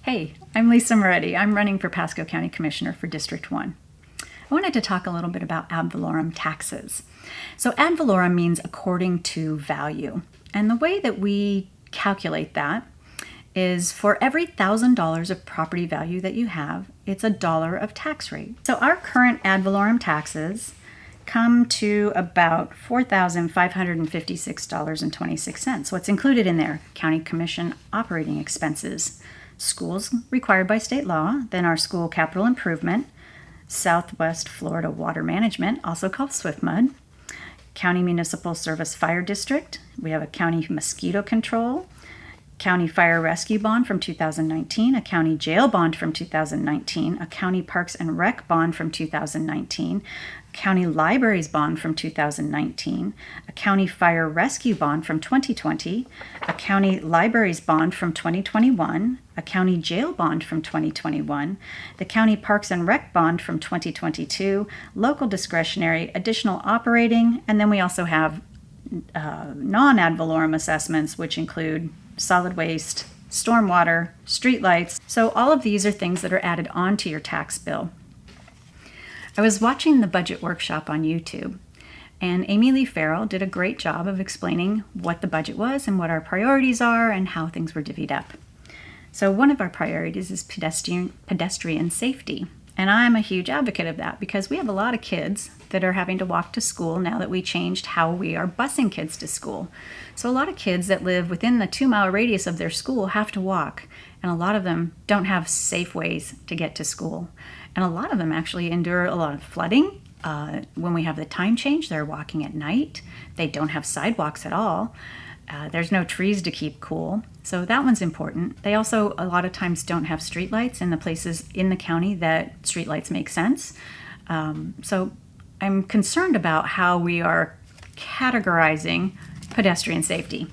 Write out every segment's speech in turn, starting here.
Hey, I'm Lisa Moretti. I'm running for Pasco County Commissioner for District 1. I wanted to talk a little bit about ad valorem taxes. So ad valorem means according to value. And the way that we calculate that is for every $1,000 of property value that you have, it's $1 of tax rate. So our current ad valorem taxes come to about $4,556.26. What's included in there? County Commission operating expenses, schools required by state law, then our school capital improvement, Southwest Florida Water Management, also called SwiftMud, County Municipal Service Fire District, we have a county mosquito control, county fire rescue bond from 2019, a county jail bond from 2019, a county parks and rec bond from 2019, county libraries bond from 2019, a county fire rescue bond from 2020, a county libraries bond from 2021, a county jail bond from 2021, the county parks and rec bond from 2022, local discretionary, additional operating, and then we also have non-ad valorem assessments, which include solid waste, stormwater, streetlights. So all of these are things that are added onto your tax bill. I was watching the budget workshop on YouTube, and Amy Lee Farrell did a great job of explaining what the budget was and what our priorities are and how things were divvied up. So one of our priorities is pedestrian safety. And I'm a huge advocate of that because we have a lot of kids that are having to walk to school now that we changed how we are busing kids to school. So a lot of kids that live within the 2-mile radius of their school have to walk, and a lot of them don't have safe ways to get to school. And a lot of them actually endure a lot of flooding. When we have the time change, they're walking at night. They don't have sidewalks at all. There's no trees to keep cool. So that one's important. They also a lot of times don't have streetlights in the places in the county that streetlights make sense. So I'm concerned about how we are categorizing pedestrian safety.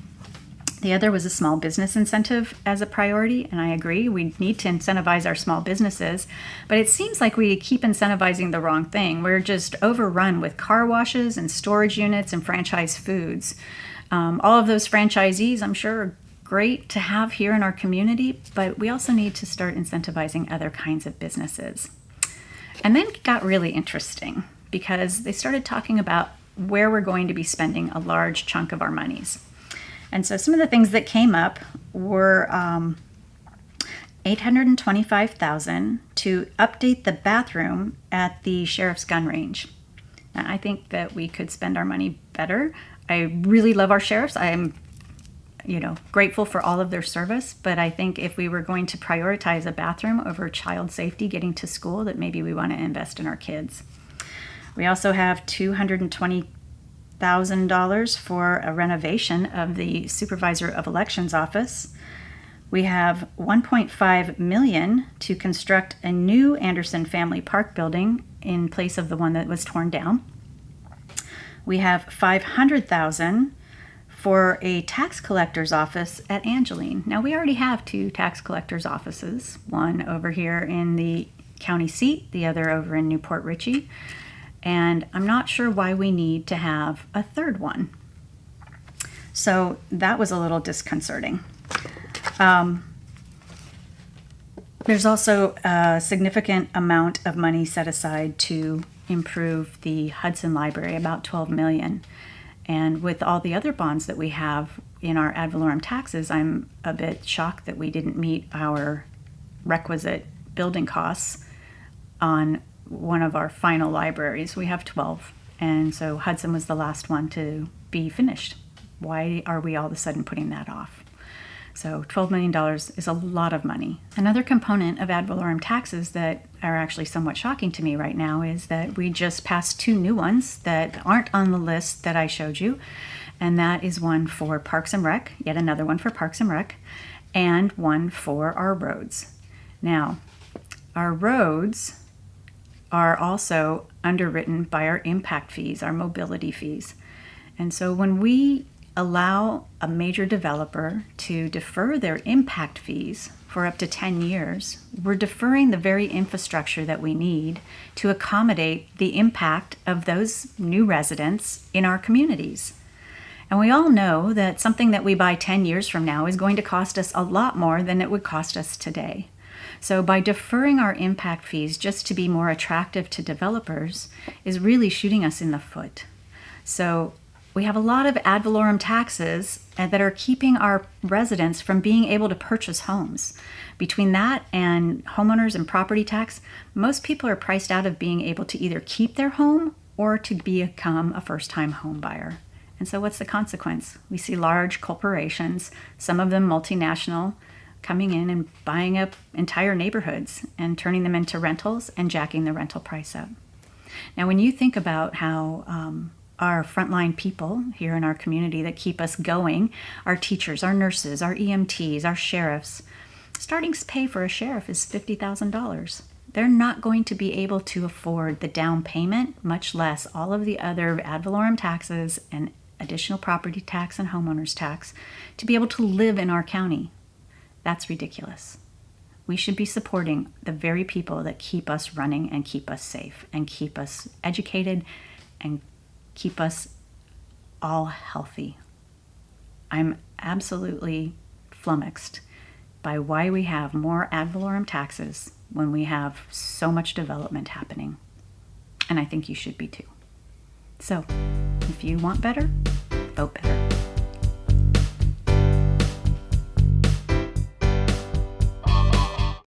The other was a small business incentive as a priority, and I agree, we need to incentivize our small businesses, but it seems like we keep incentivizing the wrong thing. We're just overrun with car washes and storage units and franchise foods. All of those franchisees, I'm sure, are great to have here in our community, but we also need to start incentivizing other kinds of businesses. And then it got really interesting because they started talking about where we're going to be spending a large chunk of our monies. And so some of the things that came up were $825,000 to update the bathroom at the sheriff's gun range. Now, I think that we could spend our money better. I really love our sheriffs. I am, grateful for all of their service, but I think if we were going to prioritize a bathroom over child safety getting to school, that maybe we want to invest in our kids. We also have $220,000 for a renovation of the Supervisor of Elections office. We have $1.5 million to construct a new Anderson Family Park building in place of the one that was torn down. We have $500,000 for a tax collector's office at Angeline. Now, we already have 2 tax collector's offices, one over here in the county seat, the other over in Newport Richey. And I'm not sure why we need to have a third one. So that was a little disconcerting. There's also a significant amount of money set aside to improve the Hudson Library, about $12 million. And with all the other bonds that we have in our ad valorem taxes, I'm a bit shocked that we didn't meet our requisite building costs on one of our final libraries. We have 12, and so Hudson was the last one to be finished. Why are we all of a sudden putting that off? So $12 million is a lot of money. Another component of ad valorem taxes that are actually somewhat shocking to me right now is that we just passed 2 new ones that aren't on the list that I showed you, and that is one for Parks and Rec, yet another one for Parks and Rec, and one for our roads. Now, our roads are also underwritten by our impact fees, our mobility fees. And so when we allow a major developer to defer their impact fees for up to 10 years, we're deferring the very infrastructure that we need to accommodate the impact of those new residents in our communities. And we all know that something that we buy 10 years from now is going to cost us a lot more than it would cost us today. So by deferring our impact fees just to be more attractive to developers is really shooting us in the foot. So we have a lot of ad valorem taxes that are keeping our residents from being able to purchase homes. Between that and homeowners and property tax, most people are priced out of being able to either keep their home or to become a first-time home buyer. And so what's the consequence? We see large corporations, some of them multinational, coming in and buying up entire neighborhoods and turning them into rentals and jacking the rental price up. Now, when you think about how our frontline people here in our community that keep us going, our teachers, our nurses, our EMTs, our sheriffs, starting pay for a sheriff is $50,000. They're not going to be able to afford the down payment, much less all of the other ad valorem taxes and additional property tax and homeowners tax to be able to live in our county. That's ridiculous. We should be supporting the very people that keep us running and keep us safe and keep us educated and keep us all healthy. I'm absolutely flummoxed by why we have more ad valorem taxes when we have so much development happening. And I think you should be too. So, if you want better, vote better.